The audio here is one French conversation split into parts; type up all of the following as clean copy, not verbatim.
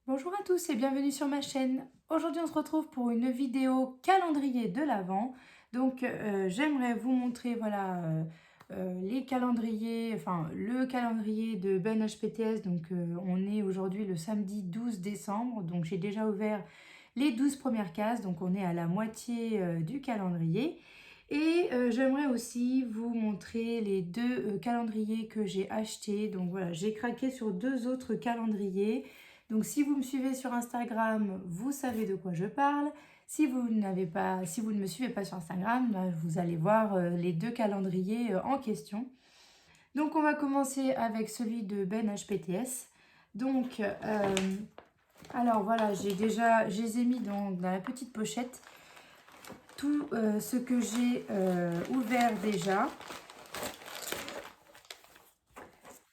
Bonjour à tous et bienvenue sur ma chaîne. Aujourd'hui on se retrouve pour une vidéo calendrier de l'Avent. Donc j'aimerais vous montrer voilà les calendriers, enfin le calendrier de Ben HPTS. Donc on est aujourd'hui le samedi 12 décembre. Donc j'ai déjà ouvert les 12 premières cases. Donc on est à la moitié du calendrier. Et j'aimerais aussi vous montrer les deux calendriers que j'ai achetés. Donc voilà, j'ai craqué sur deux autres calendriers. Donc si vous me suivez sur Instagram, vous savez de quoi je parle. Si vous ne me suivez pas sur Instagram, vous allez voir les deux calendriers en question. Donc on va commencer avec celui de Ben HPTS. Donc alors voilà, je les ai mis dans la petite pochette tout ce que j'ai ouvert déjà.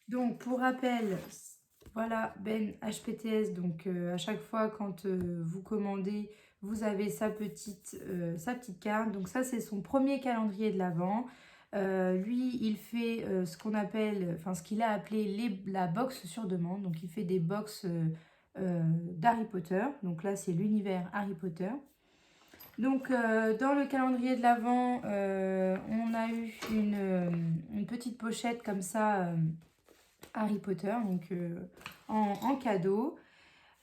Donc pour rappel, voilà Ben HPTS, donc à chaque fois quand vous commandez, vous avez sa petite carte. Donc ça c'est son premier calendrier de l'Avent. Lui il fait ce qu'on appelle, enfin ce qu'il a appelé la box sur demande. Donc il fait des box d'Harry Potter. Donc là c'est l'univers Harry Potter. Donc dans le calendrier de l'Avent, on a eu une petite pochette comme ça. Harry Potter, donc en cadeau.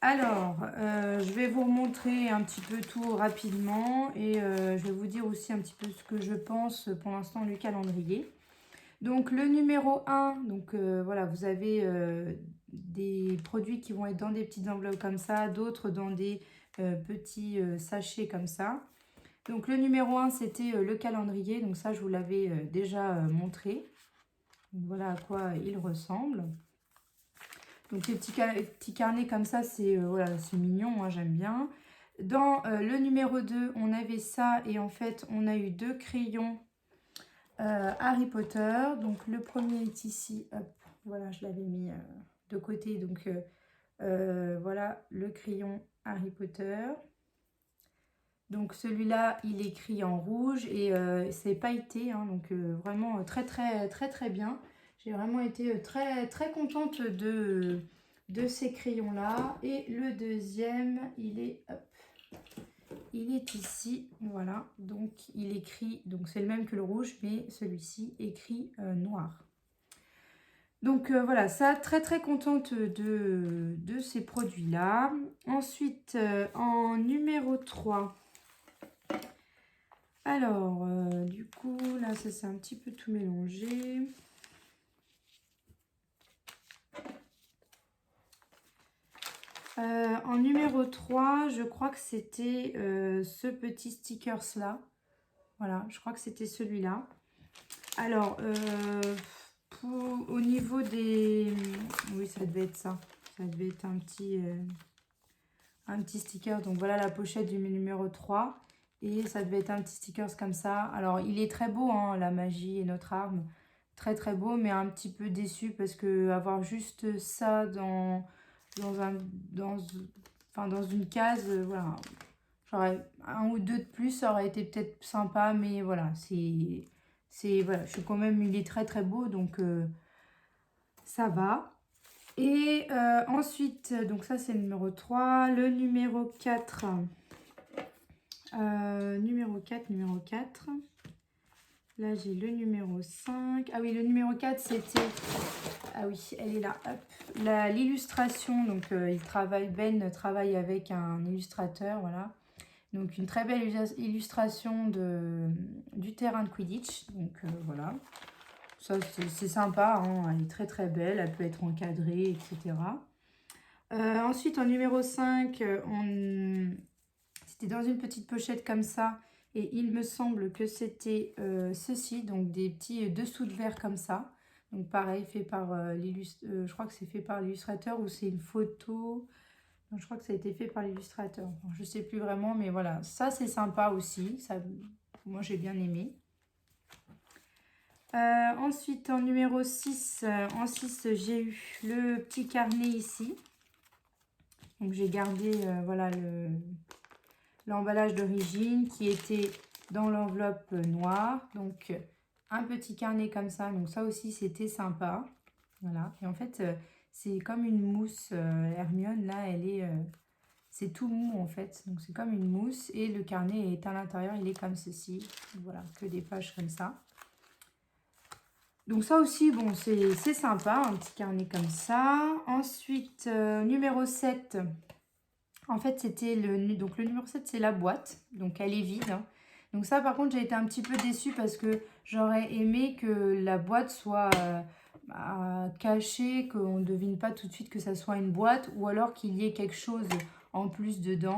Alors, je vais vous remontrer un petit peu tout rapidement et je vais vous dire aussi un petit peu ce que je pense pour l'instant du calendrier. Donc, le numéro 1, donc voilà, vous avez des produits qui vont être dans des petites enveloppes comme ça, d'autres dans des petits sachets comme ça. Donc, le numéro 1, c'était le calendrier, donc ça, je vous l'avais déjà montré. Donc, voilà à quoi il ressemble. Donc les petits carnets comme ça, c'est voilà, c'est mignon, moi j'aime bien. Dans le numéro 2, on avait ça et en fait, on a eu deux crayons Harry Potter. Donc le premier est ici, hop, voilà, je l'avais mis de côté. Donc voilà, le crayon Harry Potter. Donc celui-là, il est écrit en rouge et c'est pailleté, hein, donc vraiment très très très très bien. J'ai vraiment été très très contente de ces crayons-là. Et le deuxième, hop, il est ici, voilà. Donc il écrit, donc c'est le même que le rouge, mais celui-ci écrit noir. Donc voilà, ça, très très contente de ces produits-là. Ensuite, en numéro 3. Alors, du coup, là, ça s'est un petit peu tout mélangé. En numéro 3, je crois que c'était ce petit stickers-là. Voilà, je crois que c'était celui-là. Alors, au niveau des... Oui, ça devait être ça. Ça devait être un petit sticker. Donc, voilà la pochette du numéro 3. Et ça devait être un petit sticker comme ça. Alors, il est très beau, hein, la magie est notre arme. Très, très beau, mais un petit peu déçu parce que avoir juste ça dans une case, voilà. J'aurais un ou deux de plus, ça aurait été peut-être sympa, mais voilà, voilà, je suis quand même, il est très, très beau, donc ça va. Et ensuite, donc ça, c'est le numéro 3. Le numéro 4... numéro 4. Là, j'ai le numéro 5. Ah oui, le numéro 4, c'était... Ah oui, elle est là. L'illustration, donc Ben travaille avec un illustrateur, voilà. Donc une très belle illustration du terrain de Quidditch. Donc voilà. Ça, c'est sympa, hein. Elle est très très belle. Elle peut être encadrée, etc. Ensuite, en numéro 5, c'était dans une petite pochette comme ça. Et il me semble que c'était ceci, donc des petits dessous de verre comme ça. Donc pareil, fait par je crois que c'est fait par l'illustrateur ou c'est une photo. Donc, je crois que ça a été fait par l'illustrateur. Bon, je ne sais plus vraiment, mais voilà. Ça, c'est sympa aussi. Ça, moi, j'ai bien aimé. Ensuite, en numéro 6, en 6, j'ai eu le petit carnet ici. Donc, j'ai gardé voilà, l'emballage d'origine qui était dans l'enveloppe noire. Donc, un petit carnet comme ça. Donc, ça aussi, c'était sympa. Voilà. Et en fait, c'est comme une mousse. Hermione, là, elle est... c'est tout mou en fait, donc c'est comme une mousse et le carnet est à l'intérieur, il est comme ceci. Voilà, que des pages comme ça. Donc ça aussi, bon, c'est sympa, un petit carnet comme ça. Ensuite, numéro 7. En fait, c'était donc le numéro 7, c'est la boîte. Donc elle est vide, hein. Donc ça, par contre, j'ai été un petit peu déçue parce que j'aurais aimé que la boîte soit cachée, qu'on ne devine pas tout de suite que ça soit une boîte, ou alors qu'il y ait quelque chose en plus dedans.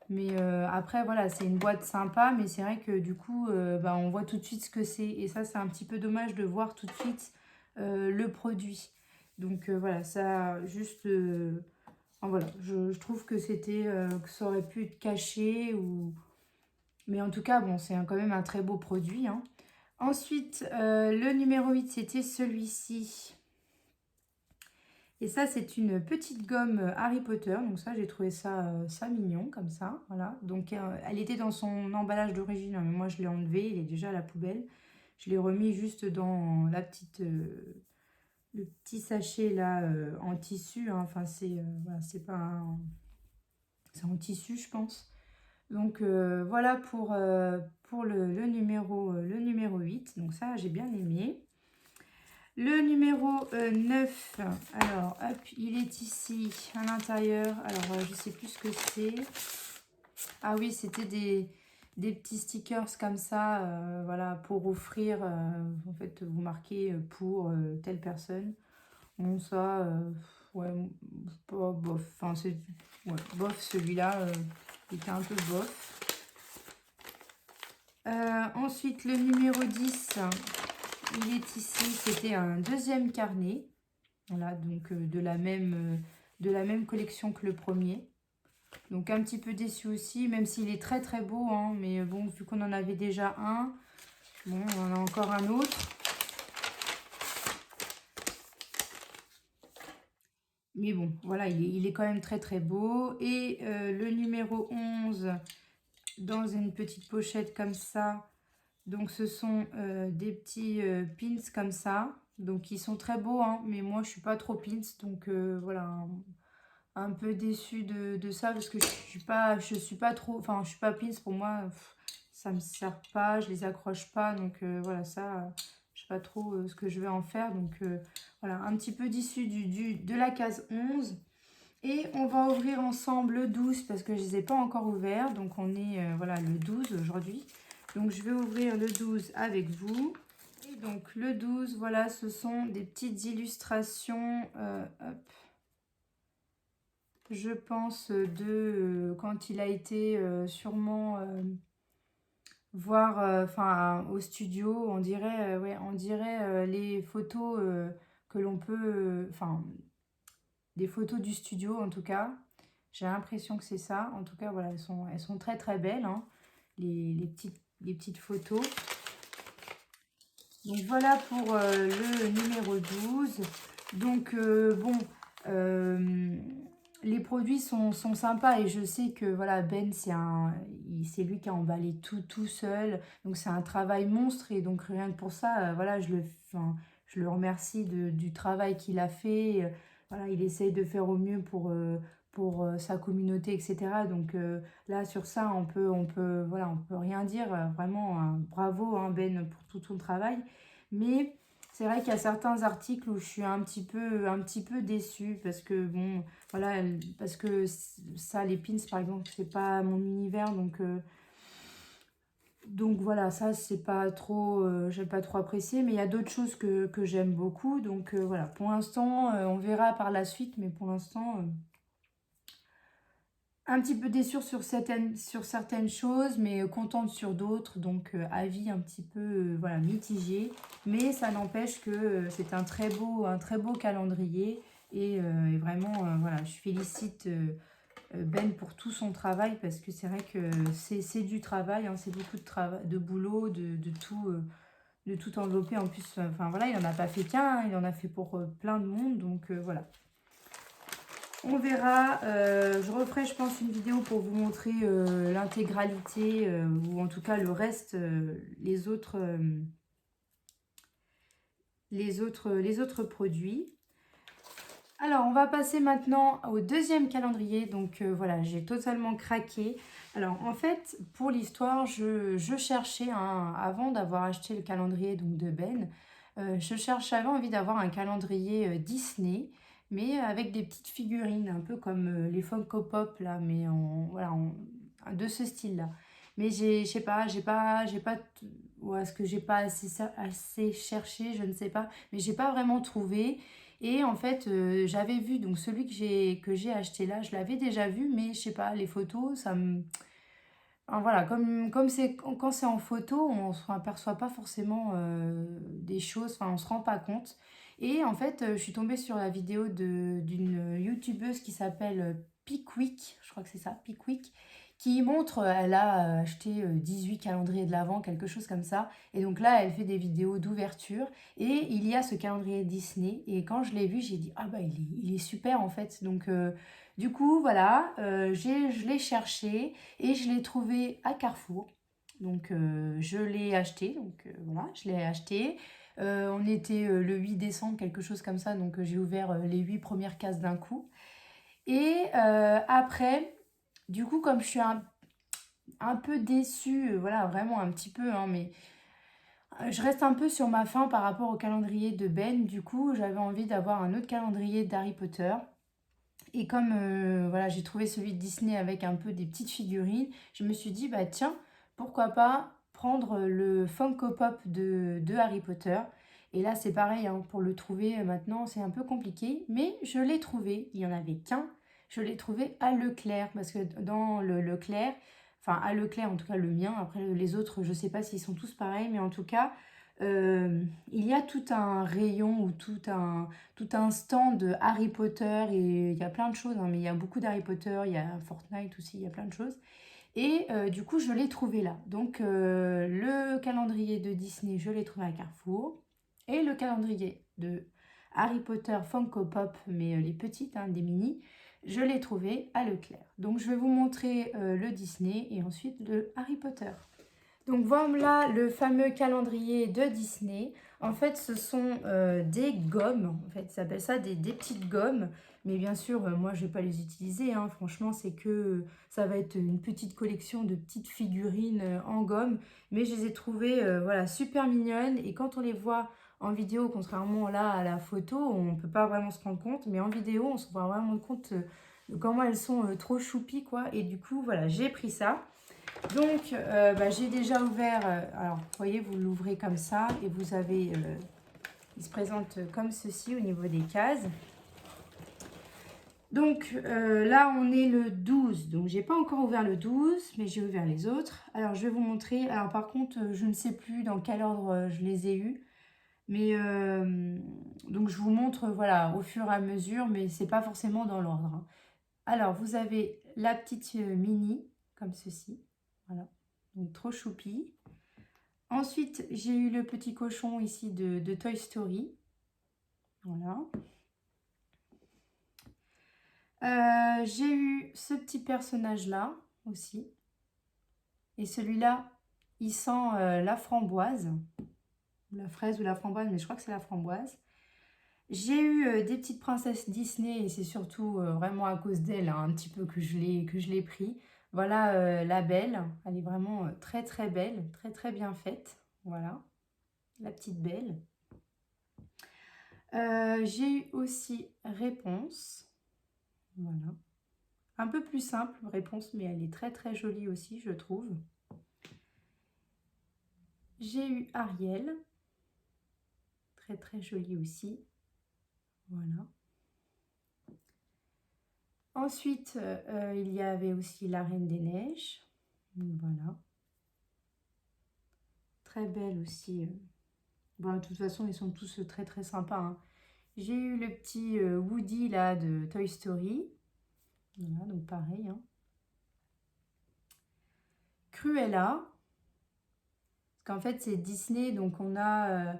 Mais après, voilà, c'est une boîte sympa, mais c'est vrai que du coup, on voit tout de suite ce que c'est. Et ça, c'est un petit peu dommage de voir tout de suite le produit. Donc voilà, ça, juste... voilà, je trouve que c'était que ça aurait pu être caché. Mais en tout cas, bon, c'est quand même un très beau produit, hein. Ensuite, le numéro 8, c'était celui-ci. Et ça, c'est une petite gomme Harry Potter. Donc ça, j'ai trouvé ça, ça mignon, comme ça. Voilà. Donc, elle était dans son emballage d'origine, hein, mais moi, je l'ai enlevé. Il est déjà à la poubelle. Je l'ai remis juste dans la petite, le petit sachet, là, en tissu, hein. Enfin, voilà, c'est pas un... C'est en tissu, je pense. Donc, voilà pour le numéro 8. Donc ça, j'ai bien aimé. Le numéro 9, alors hop, il est ici à l'intérieur. Alors je sais plus ce que c'est. Ah oui, c'était des petits stickers comme ça, voilà, pour offrir. En fait, vous marquez pour telle personne. Bon, ça, ouais, pas bof. Enfin, c'est ouais, bof, celui-là, il était un peu bof. Ensuite, le numéro 10. Il est ici, c'était un deuxième carnet, voilà, donc de la même collection que le premier. Donc un petit peu déçu aussi, même s'il est très très beau, hein, mais bon, vu qu'on en avait déjà un, bon, on en a encore un autre. Mais bon, voilà, il est quand même très très beau. Et le numéro 11, dans une petite pochette comme ça. Donc ce sont des petits pins comme ça. Donc ils sont très beaux, hein, mais moi je suis pas trop pins. Donc voilà, un peu déçue de ça parce que je suis pas trop, enfin je suis pas pins pour moi. Ça me sert pas, je les accroche pas. Donc voilà, ça, je sais pas trop ce que je vais en faire. Donc voilà, un petit peu déçue de la case 11. Et on va ouvrir ensemble le 12 parce que je ne les ai pas encore ouverts. Donc on est voilà, le 12 aujourd'hui. Donc je vais ouvrir le 12 avec vous. Et donc le 12, voilà, ce sont des petites illustrations, hop, je pense, de quand il a été sûrement voir enfin au studio. On dirait, ouais, on dirait les photos que l'on peut... Enfin, des photos du studio en tout cas. J'ai l'impression que c'est ça. En tout cas, voilà, elles sont très très belles, hein, les petites photos. Donc voilà pour le numéro 12. Donc bon, les produits sont sympas et je sais que voilà, Ben, c'est lui qui a emballé tout seul. Donc c'est un travail monstre et donc rien que pour ça, voilà, enfin, je le remercie du travail qu'il a fait. Voilà, il essaye de faire au mieux pour sa communauté, etc. Donc là, sur ça, voilà, on peut rien dire. Vraiment, bravo, hein, Ben, pour tout ton travail. Mais c'est vrai qu'il y a certains articles où je suis un petit peu déçue parce que bon, voilà, parce que ça, les pins par exemple, c'est pas mon univers, donc voilà, ça c'est pas trop, j'aime pas trop apprécier, mais il y a d'autres choses que j'aime beaucoup, donc voilà, pour l'instant, on verra par la suite, mais pour l'instant, un petit peu déçue sur certaines choses, mais contente sur d'autres. Donc, avis un petit peu voilà, mitigé. Mais ça n'empêche que c'est un très beau calendrier. Et vraiment, voilà, je félicite Ben pour tout son travail. Parce que c'est vrai que c'est du travail. Hein, c'est beaucoup de travail, de boulot, de tout envelopper. En plus, enfin voilà, il n'en a pas fait qu'un. Hein, il en a fait pour plein de monde. Donc, voilà. On verra, je referai je pense une vidéo pour vous montrer l'intégralité ou en tout cas le reste, les autres produits. Alors, on va passer maintenant au deuxième calendrier. Donc, voilà, j'ai totalement craqué. Alors, en fait, pour l'histoire, je cherchais, avant d'avoir acheté le calendrier donc, de Ben, j'avais envie d'avoir un calendrier Disney, mais avec des petites figurines, un peu comme les Funko Pop, là, mais voilà, de ce style-là. Mais je sais pas, ou est-ce que j'ai pas assez cherché, je ne sais pas, mais j'ai pas vraiment trouvé. Et en fait, j'avais vu, donc celui que j'ai acheté là, je l'avais déjà vu, mais je sais pas, les photos, ça me... Enfin, voilà, comme c'est, quand c'est en photo, on ne se aperçoit pas forcément des choses, enfin on se rend pas compte. Et en fait, je suis tombée sur la vidéo d'une youtubeuse qui s'appelle Pickwick, je crois que c'est ça, Pickwick, qui montre, elle a acheté 18 calendriers de l'Avent, quelque chose comme ça. Et donc là, elle fait des vidéos d'ouverture. Et il y a ce calendrier Disney. Et quand je l'ai vu, j'ai dit, ah bah il est super en fait. Donc du coup, voilà, je l'ai cherché. Et je l'ai trouvé à Carrefour. Donc je l'ai acheté. Donc voilà, je l'ai acheté. On était le 8 décembre, quelque chose comme ça. Donc j'ai ouvert les 8 premières cases d'un coup. Et après, du coup, comme je suis un peu déçue, voilà, vraiment un petit peu, hein, mais je reste un peu sur ma faim par rapport au calendrier de Ben. Du coup, j'avais envie d'avoir un autre calendrier d'Harry Potter. Et comme voilà, j'ai trouvé celui de Disney avec un peu des petites figurines, je me suis dit, bah tiens, pourquoi pas prendre le Funko Pop de Harry Potter. Et là, c'est pareil, hein, pour le trouver maintenant, c'est un peu compliqué, mais je l'ai trouvé. Il n'y en avait qu'un. Je l'ai trouvé à Leclerc, parce que dans le Leclerc, enfin à Leclerc, en tout cas le mien, après les autres, je ne sais pas s'ils sont tous pareils, mais en tout cas, il y a tout un rayon ou tout un stand de Harry Potter et il y a plein de choses, hein, mais il y a beaucoup d'Harry Potter, il y a Fortnite aussi, il y a plein de choses. Et du coup, je l'ai trouvé là. Donc, le calendrier de Disney, je l'ai trouvé à Carrefour. Et le calendrier de Harry Potter Funko Pop, mais les petites, hein, des mini, je l'ai trouvé à Leclerc. Donc, je vais vous montrer le Disney et ensuite le Harry Potter. Donc voilà le fameux calendrier de Disney. En fait, ce sont des gommes. En fait, ils appellent ça des petites gommes. Mais bien sûr, moi, je ne vais pas les utiliser, hein. Franchement, c'est que ça va être une petite collection de petites figurines en gomme. Mais je les ai trouvées voilà, super mignonnes. Et quand on les voit en vidéo, contrairement là à la photo, on ne peut pas vraiment se rendre compte. Mais en vidéo, on se rend vraiment compte de comment elles sont trop choupies, quoi. Et du coup, voilà, j'ai pris ça. Donc, j'ai déjà ouvert, alors vous voyez, vous l'ouvrez comme ça et vous avez, il se présente comme ceci au niveau des cases. Donc là, on est le 12, donc j'ai pas encore ouvert le 12, mais j'ai ouvert les autres. Alors, je vais vous montrer, alors par contre, je ne sais plus dans quel ordre je les ai eus, mais donc je vous montre, voilà, au fur et à mesure, mais c'est pas forcément dans l'ordre, hein. Alors, vous avez la petite mini, comme ceci, voilà. Donc trop choupi. Ensuite, j'ai eu le petit cochon ici de Toy Story. Voilà. J'ai eu ce petit personnage-là aussi. Et celui-là, il sent la framboise. La fraise ou la framboise, mais je crois que c'est la framboise. J'ai eu des petites princesses Disney et c'est surtout vraiment à cause d'elle, hein, un petit peu que je l'ai pris. Voilà la belle. Elle est vraiment très très belle, très très bien faite. Voilà, la petite belle. J'ai eu aussi Réponse. Voilà. Un peu plus simple, Réponse, mais elle est très très jolie aussi, je trouve. J'ai eu Ariel. Très très jolie aussi. Voilà. Ensuite, il y avait aussi la Reine des Neiges. Voilà. Très belle aussi. Bon, de toute façon, ils sont tous très très sympas, hein. J'ai eu le petit Woody là de Toy Story. Voilà, donc pareil, hein. Cruella. Parce qu'en fait, c'est Disney, donc on a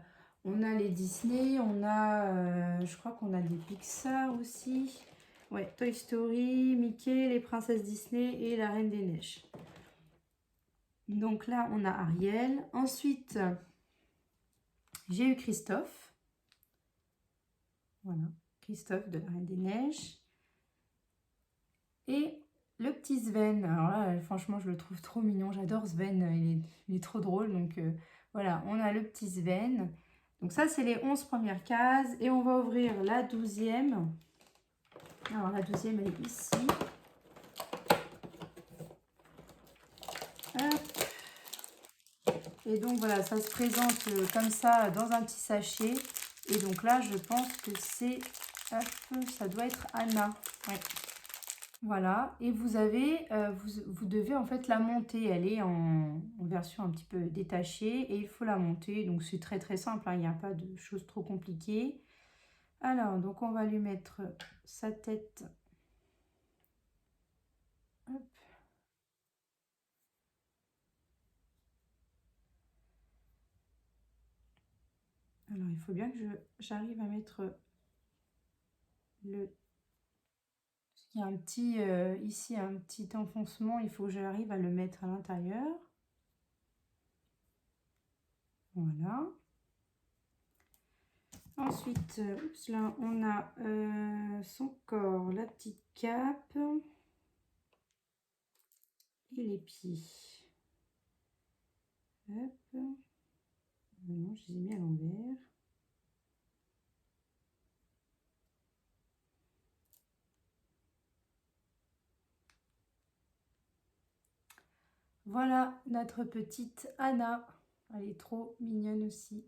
les Disney, on a, je crois qu'on a des Pixar aussi. Ouais, Toy Story, Mickey, les princesses Disney et la Reine des Neiges. Donc là, on a Ariel. Ensuite, j'ai eu Christophe. Voilà, Christophe de la Reine des Neiges. Et le petit Sven. Alors là, franchement, je le trouve trop mignon. J'adore Sven. Il est trop drôle. Donc voilà, on a le petit Sven. Donc ça, c'est les 11 premières cases. Et on va ouvrir la 12e. Alors la 12e, elle est ici. Hop. Et donc voilà, ça se présente comme ça dans un petit sachet. Et donc là, je pense que c'est... ça doit être Anna. Ouais. Voilà, et vous avez, vous devez en fait la monter. Elle est en version un petit peu détachée et il faut la monter. Donc c'est très très simple, hein, il n'y a pas de choses trop compliquées. Alors, donc on va lui mettre sa tête. Hop. Alors, il faut bien que j'arrive à mettre le... Il y a un petit, ici, un petit enfoncement. Il faut que j'arrive à le mettre à l'intérieur. Voilà. Ensuite, là, on a son corps, la petite cape et les pieds. Hop. Non, je les ai mis à l'envers. Voilà notre petite Anna. Elle est trop mignonne aussi.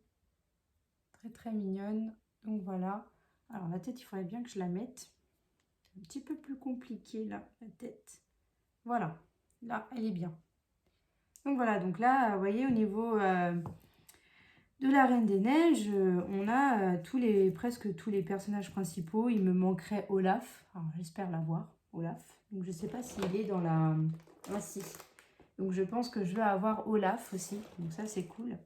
Très très mignonne. Donc voilà. Alors la tête, il faudrait bien que je la mette. C'est un petit peu plus compliqué là, la tête. Voilà. Là, elle est bien. Donc voilà. Donc là, vous voyez, au niveau de la Reine des Neiges, on a presque tous les personnages principaux. Il me manquerait Olaf. Alors j'espère l'avoir, Olaf. Donc je ne sais pas s'il est dans la... Ah si. Donc je pense que je vais avoir Olaf aussi. Donc ça c'est cool.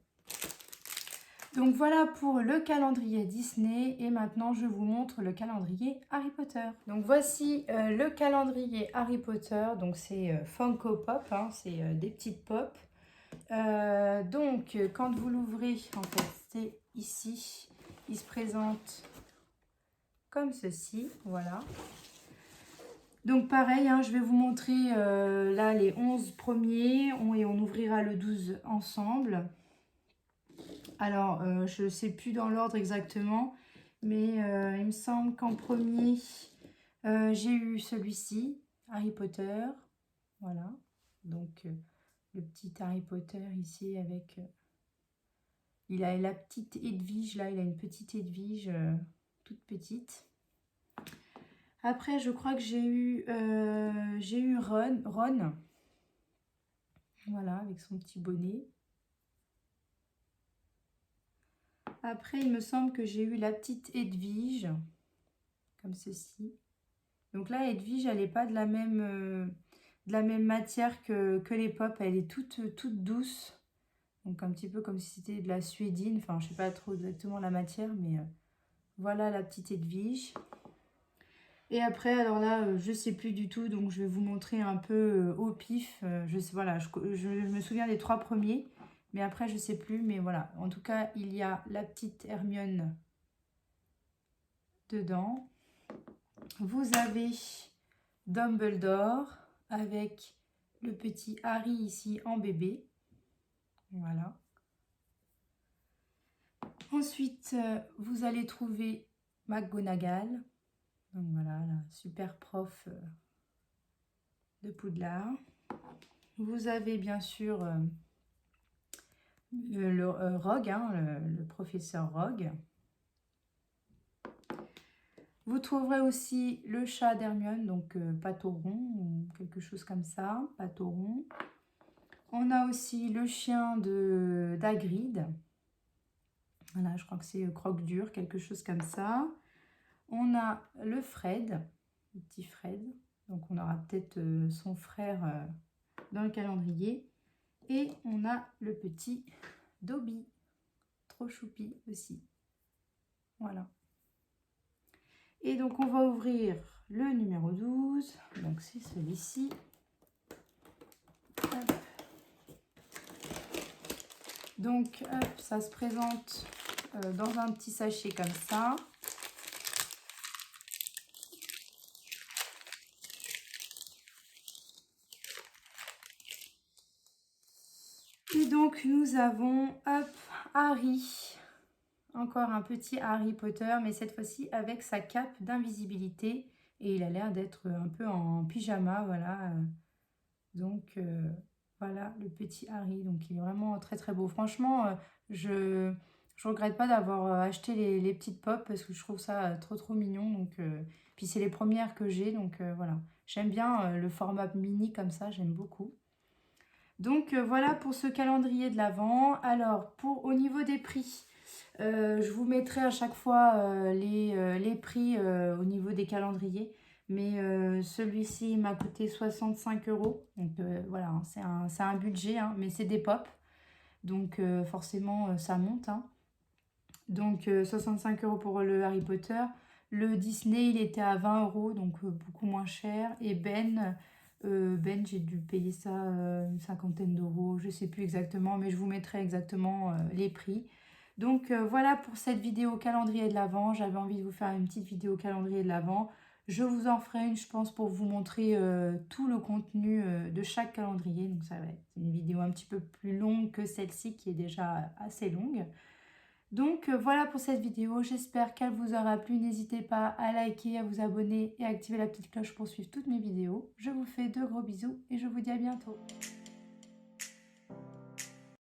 Donc voilà pour le calendrier Disney. Et maintenant je vous montre le calendrier Harry Potter. Donc voici le calendrier Harry Potter. Donc c'est Funko Pop. Hein, c'est des petites pop. Donc quand vous l'ouvrez, en fait c'est ici. Il se présente comme ceci. Voilà. Donc pareil, hein, je vais vous montrer là les 11 premiers et on ouvrira le 12 ensemble. Alors, je ne sais plus dans l'ordre exactement, mais il me semble qu'en premier, j'ai eu celui-ci, Harry Potter. Voilà, donc le petit Harry Potter ici avec... il a la petite Edwige, là, il a une petite Edwige toute petite. Après, je crois que j'ai eu Ron. Voilà, avec son petit bonnet. Après, il me semble que j'ai eu la petite Edwige, comme ceci. Donc là, Edwige, elle n'est pas de la même matière que les pop. Elle est toute douce. Donc un petit peu comme si c'était de la suédine. Enfin, je ne sais pas trop exactement la matière, mais voilà la petite Edwige. Et après, alors là, je ne sais plus du tout. Donc je vais vous montrer un peu au pif. Voilà, je me souviens des 3 premiers. Mais après, je ne sais plus. Mais voilà, en tout cas, il y a la petite Hermione dedans. Vous avez Dumbledore avec le petit Harry ici en bébé. Voilà. Ensuite, vous allez trouver McGonagall. Donc voilà, la super prof de Poudlard. Vous avez bien sûr le Rogue, hein, le professeur Rogue. Vous trouverez aussi le chat d'Hermione, donc Patoron ou quelque chose comme ça, Patoron. On a aussi le chien d'Hagrid. Voilà, je crois que c'est Croque-Dur, quelque chose comme ça. On a le Fred, le petit Fred. Donc on aura peut-être son frère dans le calendrier. Et on a le petit Dobby, trop choupi aussi. Voilà. Et donc on va ouvrir le numéro 12. Donc c'est celui-ci. Donc hop, ça se présente dans un petit sachet comme ça. Donc nous avons, hop, Harry. Encore un petit Harry Potter, mais cette fois-ci avec sa cape d'invisibilité. Et il a l'air d'être un peu en pyjama, voilà. Donc voilà le petit Harry. Donc il est vraiment très très beau. Franchement, je regrette pas d'avoir acheté les petites pop parce que je trouve ça trop mignon. Donc, puis c'est les premières que j'ai, donc voilà. J'aime bien le format mini comme ça, j'aime beaucoup. Donc voilà pour ce calendrier de l'Avent. Alors au niveau des prix, je vous mettrai à chaque fois les prix au niveau des calendriers. Mais celui-ci m'a coûté 65 €. Donc voilà, hein, c'est un budget, hein, mais c'est des pop. Donc forcément, ça monte, hein. Donc 65 € pour le Harry Potter. Le Disney, il était à 20 €, donc beaucoup moins cher. Et Ben, j'ai dû payer ça une cinquantaine d'euros, je sais plus exactement, mais je vous mettrai exactement les prix. Donc voilà pour cette vidéo calendrier de l'Avent. J'avais envie de vous faire une petite vidéo calendrier de l'Avent. Je vous en ferai une, je pense, pour vous montrer tout le contenu de chaque calendrier. Donc ça va être une vidéo un petit peu plus longue que celle-ci qui est déjà assez longue. Donc voilà pour cette vidéo, j'espère qu'elle vous aura plu. N'hésitez pas à liker, à vous abonner et à activer la petite cloche pour suivre toutes mes vidéos. Je vous fais de gros bisous et je vous dis à bientôt.